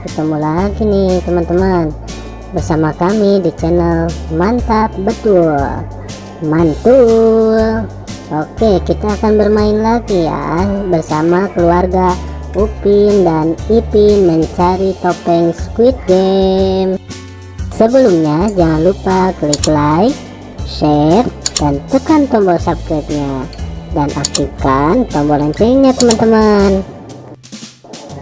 ketemu lagi nih teman-teman bersama kami di channel Mantap Betul Mantul. Oke, kita akan bermain lagi ya bersama keluarga Upin dan Ipin mencari topeng Squid Game. Sebelumnya jangan lupa klik like, share, dan tekan tombol subscribe-nya dan aktifkan tombol loncengnya teman-teman.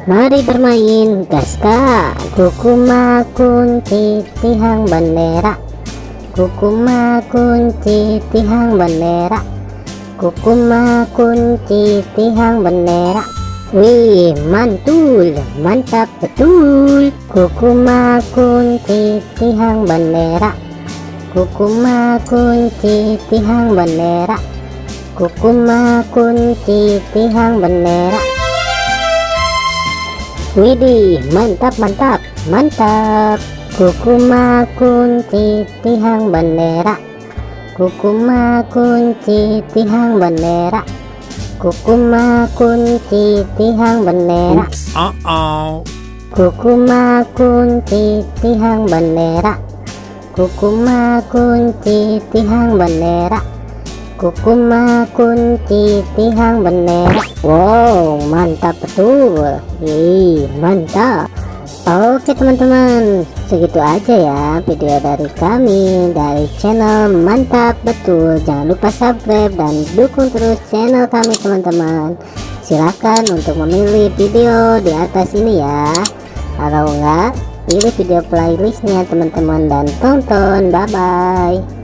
Mari bermain, gaska. Kukuma kunci tihang bendera, kukuma kunci tihang bendera, kukuma kunci tihang bendera. Wih, mantul, mantap betul. Kukuma kunci tihang bendera, kukuma kunci tihang bendera, kukuma kunci tihang bendera. Widih, mantap mantap mantap. Kukuma kunci tihang bendera, kukuma kunci tihang bendera, kukuma kunci tihang bendera. Kukuma kunci tihang bendera, kukuma kunci tihang bendera, kukuma kunci tihang bendera. Wow, mantap betul. Mantap. Oke teman-teman, segitu aja ya video dari kami dari channel Mantap Betul. Jangan lupa subscribe dan dukung terus channel kami teman-teman. Silahkan untuk memilih video di atas ini ya. Kalau enggak, pilih video playlistnya teman-teman dan tonton. Bye bye.